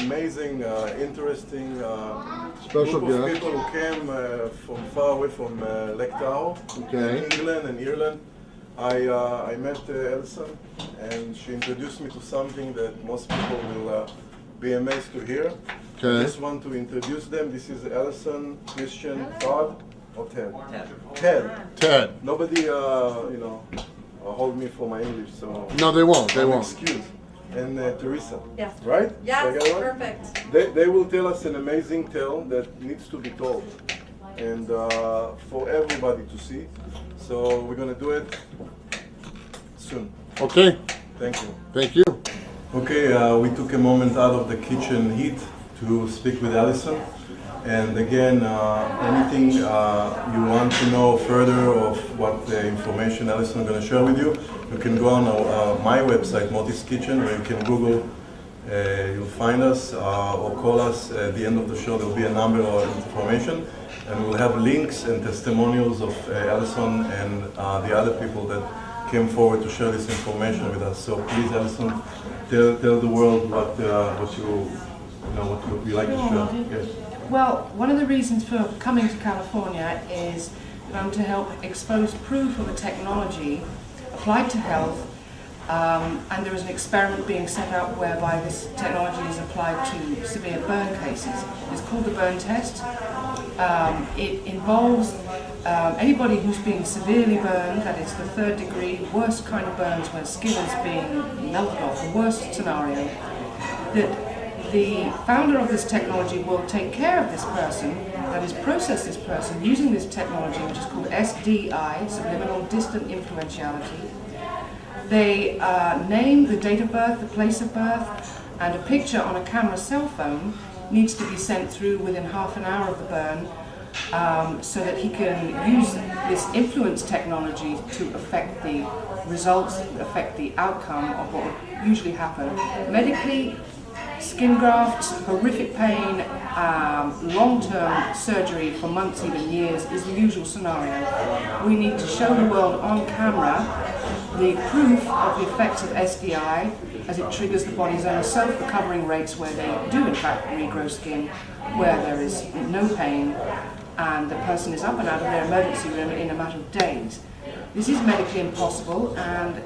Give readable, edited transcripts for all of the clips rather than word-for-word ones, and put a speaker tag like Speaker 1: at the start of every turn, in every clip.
Speaker 1: amazing, interesting
Speaker 2: Special
Speaker 1: group of
Speaker 2: guest.
Speaker 1: people who came from far away from Lake Tahoe, England and Ireland. I met Alison, and she introduced me to something that most people will be amazed to hear. I just want to introduce them. This is Alison, Christian, Todd, or Ted? Ted. Nobody, hold me for my English, so
Speaker 2: no, they won't. They won't.
Speaker 1: Excuse. And Teresa.
Speaker 3: Yes.
Speaker 1: Right?
Speaker 3: Yes. Perfect.
Speaker 1: They will tell us an amazing tale that needs to be told, and for everybody to see. So we're gonna do it soon.
Speaker 2: Okay.
Speaker 1: Thank you.
Speaker 2: Thank you.
Speaker 1: Okay, we took a moment out of the kitchen heat to speak with Alison. And again, anything you want to know further of what the information Alison is going to share with you, you can go on my website, Moti's Kitchen, where you can Google, you'll find us, or call us at the end of the show. There will be a number of information, and we'll have links and testimonials of Alison and the other people that came forward to share this information with us. So please, Alison, tell the world what you like to share. Yes.
Speaker 4: Well, one of the reasons for coming to California is that I'm to help expose proof of a technology applied to health, and there is an experiment being set up whereby this technology is applied to severe burn cases. It's called the burn test. It involves anybody who's being severely burned, that is the third degree, worst kind of burns where skin is being melted off, the worst scenario, that the founder of this technology will take care of this person, that is, process this person using this technology, which is called SDI, Subliminal Distant Influentiality. They name the date of birth, the place of birth, and a picture on a camera cell phone needs to be sent through within half an hour of the burn, so that he can use this influence technology to affect the results, affect the outcome of what would usually happen. Medically, skin grafts, horrific pain, long-term surgery for months, even years, is the usual scenario. We need to show the world on camera the proof of the effects of SDI as it triggers the body's own self-recovering rates where they do in fact regrow skin, where there is no pain, and the person is up and out of their emergency room in a matter of days. This is medically impossible, and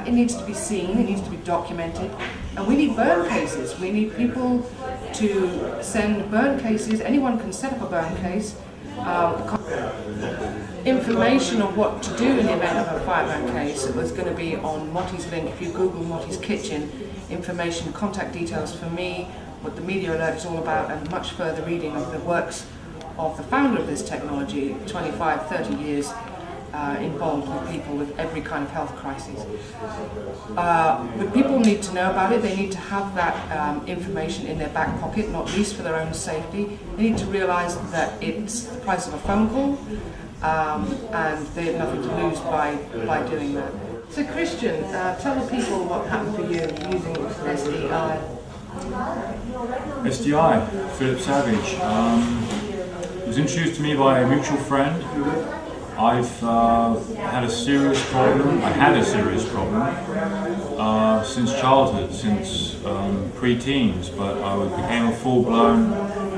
Speaker 4: it needs to be seen, it needs to be documented, and we need burn cases. We need people to send burn cases. Anyone can set up a burn case. Information of what to do in the event of a fire burn case was going to be on Moti's link. If you Google Moti's Kitchen, information, contact details for me, what the media alert is all about, and much further reading of the works of the founder of this technology, 25, 30 years involved with people with every kind of health crisis. But people need to know about it. They need to have that information in their back pocket, not least for their own safety. They need to realize that it's the price of a phone call, and they have nothing to lose by doing that. So Christian, tell the people what happened for you using SDI.
Speaker 5: SDI, Philip Savage. It was introduced to me by a mutual friend. I've had a serious problem. I had a serious problem since childhood, since pre-teens, but I became a full-blown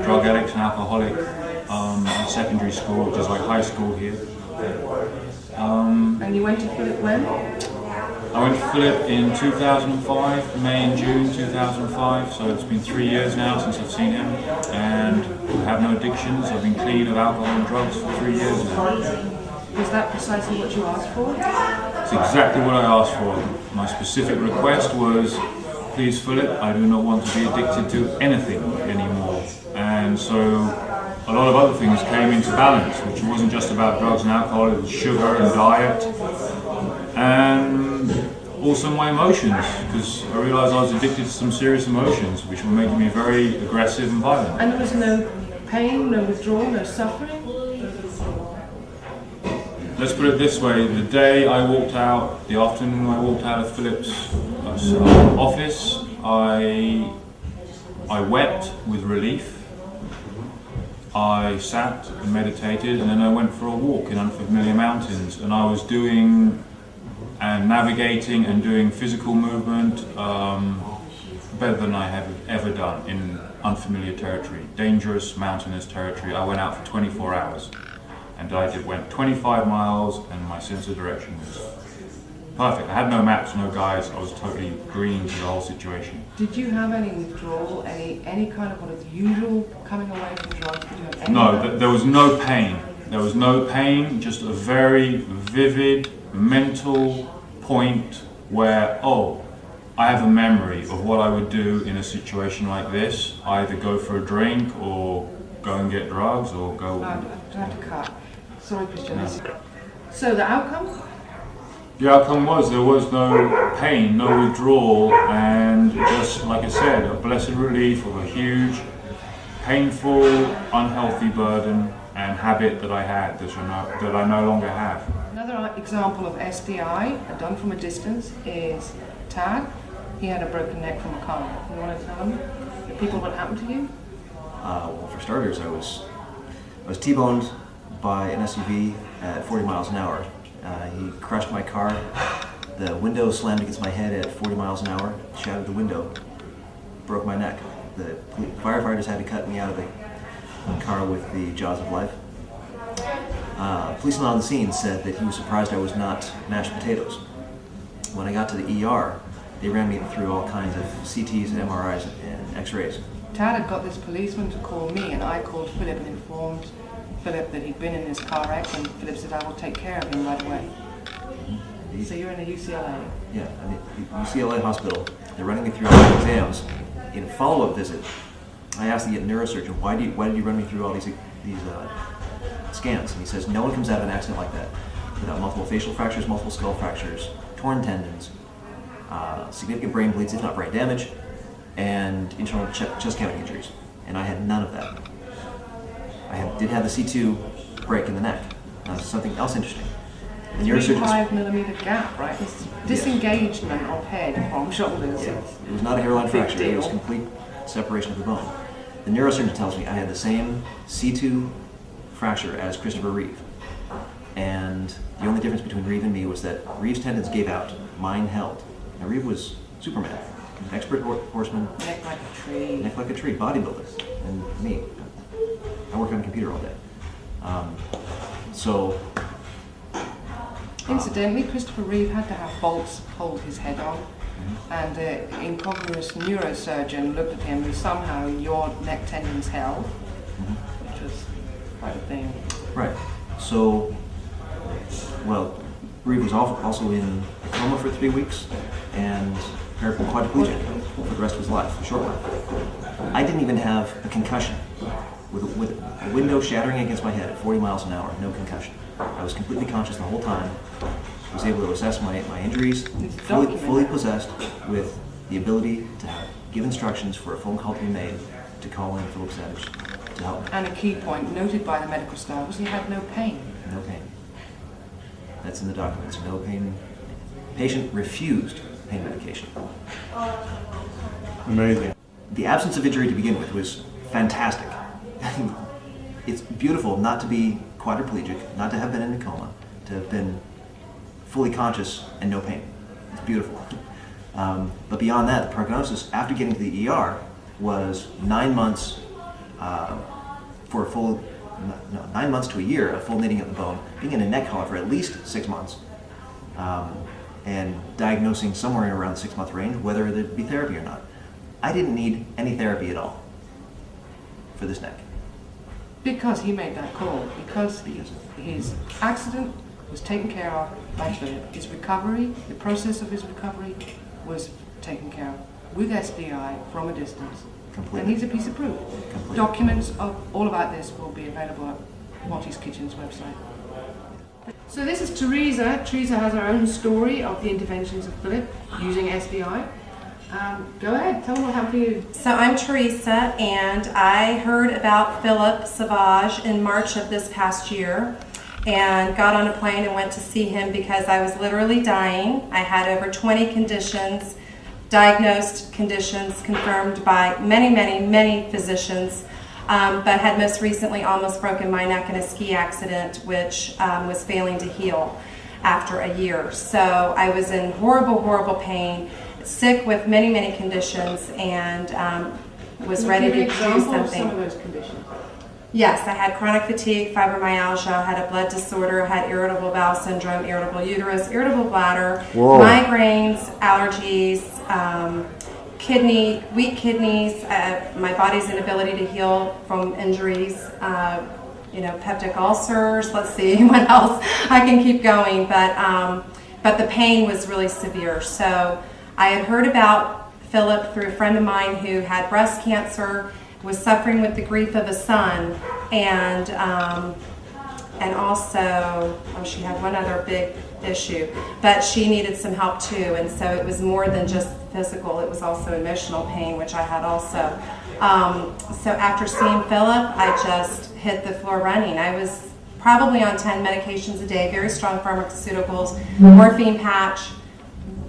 Speaker 5: drug addict and alcoholic in secondary school, which is like high school here.
Speaker 4: And you went to Philip when?
Speaker 5: I went to Philip in 2005, May and June 2005, so it's been 3 years now since I've seen him, and I have no addictions. I've been clean of alcohol and drugs for 3 years now.
Speaker 4: Was that precisely what you asked for?
Speaker 5: It's exactly what I asked for. My specific request was, please Philip, I do not want to be addicted to anything anymore. And so a lot of other things came into balance, which wasn't just about drugs and alcohol, it was sugar and diet, and also my emotions, because I realized I was addicted to some serious emotions, which were making me very aggressive and violent.
Speaker 4: And there was no pain, no withdrawal, no suffering?
Speaker 5: Let's put it this way, the day I walked out, the afternoon I walked out of Philip's office, I wept with relief. I sat and meditated, and then I went for a walk in unfamiliar mountains, and I was doing and navigating and doing physical movement, better than I have ever done in unfamiliar territory, dangerous mountainous territory. I went out for 24 hours and went 25 miles and my sense of direction was perfect. I had no maps, no guides. I was totally green to the whole situation.
Speaker 4: Did you have any withdrawal, any kind of what is usual coming away from drugs? Did you have any
Speaker 5: No, there was no pain. There was no pain, just a very vivid mental point where, oh, I have a memory of what I would do in a situation like this. Either go for a drink or go and get drugs or go...
Speaker 4: No, I have to cut. Sorry, Christian. So the outcome?
Speaker 5: The outcome was there was no pain, no withdrawal, and just, like I said, a blessed relief of a huge, painful, unhealthy burden and habit that I had that I no longer have.
Speaker 4: Another example of SDI, done from a distance, is Tad. He had a broken neck from a car. You want to tell them, the people, what happened to you?
Speaker 3: Well, for starters, I was T-boned by an SUV at 40 miles an hour. He crushed my car. The window slammed against my head at 40 miles an hour, shattered the window, broke my neck. The firefighters had to cut me out of the car with the jaws of life. Policeman on the scene said that he was surprised I was not mashed potatoes. When I got to the ER, they ran me through all kinds of CTs and MRIs and X-rays.
Speaker 4: Tad had got this policeman to call me, and I called Philip and informed Philip that he'd been in this car wreck, and Philip said, I will take care of him right away. So you're in the UCLA?
Speaker 3: Yeah, I mean, UCLA hospital. They're running me through all the exams. In a follow-up visit, I asked the neurosurgeon, why did you run me through all these scans? And he says, no one comes out of an accident like that without multiple facial fractures, multiple skull fractures, torn tendons, significant brain bleeds, if not brain damage, and internal chest cavity injuries. And I had none of that. I did have the C2 break in the neck. Something else interesting. The neurosurgeon
Speaker 4: 3.5 mm gap, right? This disengagement of head from shoulders.
Speaker 3: Yeah, it was not a hairline fracture. It was complete separation of the bone. The neurosurgeon tells me I had the same C2 fracture as Christopher Reeve. And the only difference between Reeve and me was that Reeve's tendons gave out, mine held. Now Reeve was Superman, expert horseman,
Speaker 4: Neck like a tree,
Speaker 3: bodybuilder, and me. I work on a computer all day.
Speaker 4: Incidentally, Christopher Reeve had to have bolts hold his head on, and an incongruous neurosurgeon looked at him and somehow your neck tendons held, which was quite a thing.
Speaker 3: Right. So, well, Reeve was also in a coma for 3 weeks and quadriplegic for the rest of his life, a short life. I didn't even have a concussion. With a window shattering against my head at 40 miles an hour, no concussion. I was completely conscious the whole time. I was able to assess my injuries, fully possessed with the ability to give instructions for a phone call to be made to call in Philip Savage to help me.
Speaker 4: And a key point noted by the medical staff was he had no pain.
Speaker 3: No pain. That's in the documents. No pain. Patient refused pain medication.
Speaker 1: Amazing.
Speaker 3: The absence of injury to begin with was fantastic. It's beautiful not to be quadriplegic, not to have been in a coma, to have been fully conscious and no pain. It's beautiful. But beyond that, the prognosis after getting to the ER was 9 months for a full, 9 months to a year of full knitting of the bone, being in a neck collar for at least 6 months, and diagnosing somewhere in around the 6 month range whether there'd be therapy or not. I didn't need any therapy at all for this neck.
Speaker 4: Because he made that call, because his accident was taken care of by Philip. His recovery, the process of his recovery was taken care of with SDI from a distance.
Speaker 3: Completely.
Speaker 4: And he's a piece of proof.
Speaker 3: Completely.
Speaker 4: Documents of all about this will be available at Monty's Kitchen's website. So this is Teresa. Teresa has her own story of the interventions of Philip using SDI. Go ahead, tell them what happened to you.
Speaker 6: So I'm Teresa, and I heard about Philip Savage in March of this past year and got on a plane and went to see him because I was literally dying. I had over 20 conditions, diagnosed conditions confirmed by many physicians, but had most recently almost broken my neck in a ski accident, which was failing to heal after a year. So I was in horrible pain. sick with many, many conditions and was ready to do something.
Speaker 4: Some of those conditions.
Speaker 6: Yes, I had chronic fatigue, fibromyalgia, had a blood disorder, had irritable bowel syndrome, irritable uterus, irritable bladder,
Speaker 2: Whoa.
Speaker 6: migraines, allergies, weak kidneys, my body's inability to heal from injuries, peptic ulcers. Let's see what else. I can keep going, but the pain was really severe. So I had heard about Philip through a friend of mine who had breast cancer, was suffering with the grief of a son, and also, she had one other big issue, but she needed some help too, and so it was more than just physical, it was also emotional pain, which I had also. So after seeing Philip, I just hit the floor running. I was probably on 10 medications a day, very strong pharmaceuticals, morphine patch,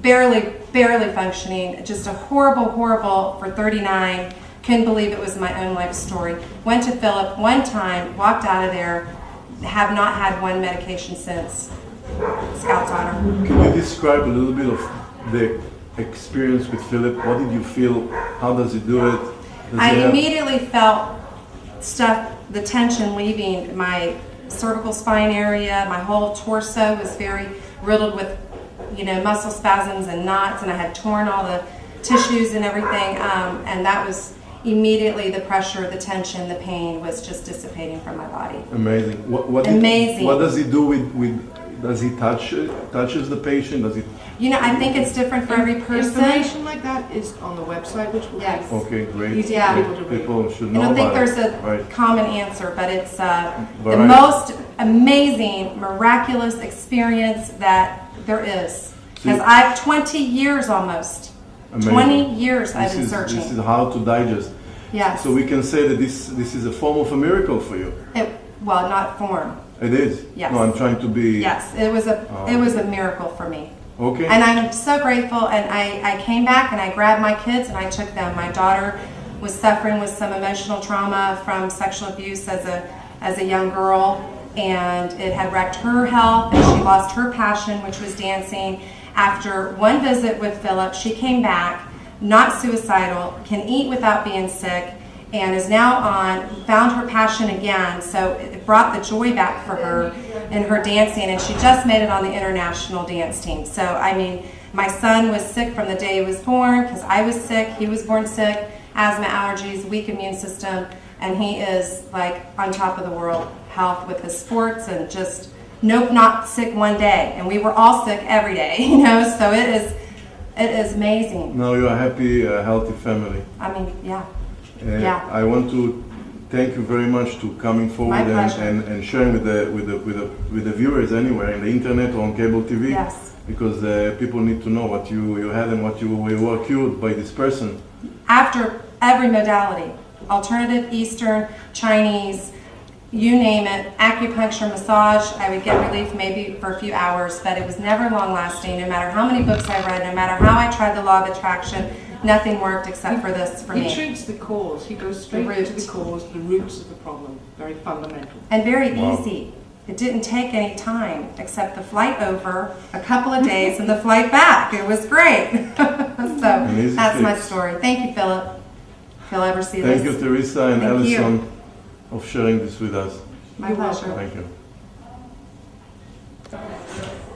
Speaker 6: barely functioning, just a horrible for 39. Couldn't believe it was my own life story. Went to Philip one time, walked out of there, have not had one medication since. Scout's honor.
Speaker 1: Can you describe a little bit of the experience with Philip? What did you feel? How does he do it?
Speaker 6: I immediately felt the tension leaving my cervical spine area. My whole torso was very riddled with, muscle spasms and knots, and I had torn all the tissues and everything, and that was immediately the pressure, the tension, the pain was just dissipating from my body.
Speaker 1: Amazing.
Speaker 6: Amazing.
Speaker 1: What does he do with does he touches the patient? Does he?
Speaker 6: I think it's different for every person.
Speaker 4: Information like that is on the website, which will
Speaker 6: Yes.
Speaker 1: Okay, great.
Speaker 4: Easy
Speaker 6: Yeah.
Speaker 4: for people to read.
Speaker 1: People should
Speaker 6: I
Speaker 1: know
Speaker 6: don't think
Speaker 1: about
Speaker 6: there's
Speaker 1: it.
Speaker 6: a
Speaker 1: Right.
Speaker 6: common answer, but it's the
Speaker 1: Right.
Speaker 6: most amazing, miraculous experience that there is. Because
Speaker 1: See-
Speaker 6: I've 20 years almost.
Speaker 1: Amazing.
Speaker 6: 20 years I've been
Speaker 1: This
Speaker 6: searching.
Speaker 1: is how to digest.
Speaker 6: Yes.
Speaker 1: So we can say that this is a form of a miracle for you.
Speaker 6: Well, not form.
Speaker 1: It is.
Speaker 6: Yes.
Speaker 1: No, I'm trying to be.
Speaker 6: Yes, it was a miracle for me.
Speaker 1: Okay.
Speaker 6: And I'm so grateful, and I came back and I grabbed my kids and I took them. My daughter was suffering with some emotional trauma from sexual abuse as a young girl, and it had wrecked her health, and she lost her passion, which was dancing. After one visit with Philip, she came back, not suicidal, can eat without being sick, and is now found her passion again. So it brought the joy back for her in her dancing, and she just made it on the international dance team. So, my son was sick from the day he was born because I was sick. He was born sick, asthma, allergies, weak immune system, and he is like on top of the world health with his sports and just not sick one day. And we were all sick every day, so it is amazing.
Speaker 1: Now you are happy, healthy family.
Speaker 6: Yeah.
Speaker 1: And
Speaker 6: Yeah.
Speaker 1: I want to thank you very much to coming forward
Speaker 6: My pleasure.
Speaker 1: and sharing with the viewers anywhere in the internet or on cable TV.
Speaker 6: Yes.
Speaker 1: Because people need to know what you had and what you were cured by this person.
Speaker 6: After every modality, alternative, Eastern, Chinese, you name it, acupuncture, massage, I would get relief maybe for a few hours, but it was never long lasting. No matter how many books I read, no matter how I tried the law of attraction, nothing worked except for this for
Speaker 4: He
Speaker 6: me.
Speaker 4: treats the cause. He goes straight
Speaker 6: root.
Speaker 4: to the cause, the roots of the problem. Very fundamental.
Speaker 6: And very
Speaker 1: Wow.
Speaker 6: easy. It didn't take any time except the flight over, a couple of days, and the flight back. It was great. So
Speaker 1: easy
Speaker 6: that's my
Speaker 1: fix.
Speaker 6: story. Thank you, Philip. If you'll ever see
Speaker 1: Thank
Speaker 6: this.
Speaker 1: you, Teresa and
Speaker 6: Thank you.
Speaker 1: Alison, of sharing this with us.
Speaker 6: My
Speaker 4: You're
Speaker 6: pleasure.
Speaker 1: Thank you.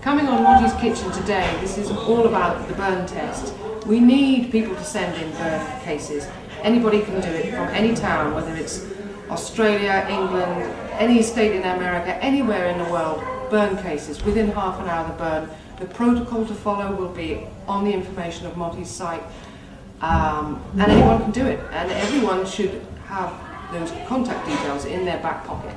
Speaker 4: Coming on Lottie's Kitchen today, this is all about the burn test. We need people to send in burn cases. Anybody can do it from any town, whether it's Australia, England, any state in America, anywhere in the world, burn cases. Within half an hour of the burn. The protocol to follow will be on the information of Lottie's site, and anyone can do it. And everyone should have those contact details in their back pocket.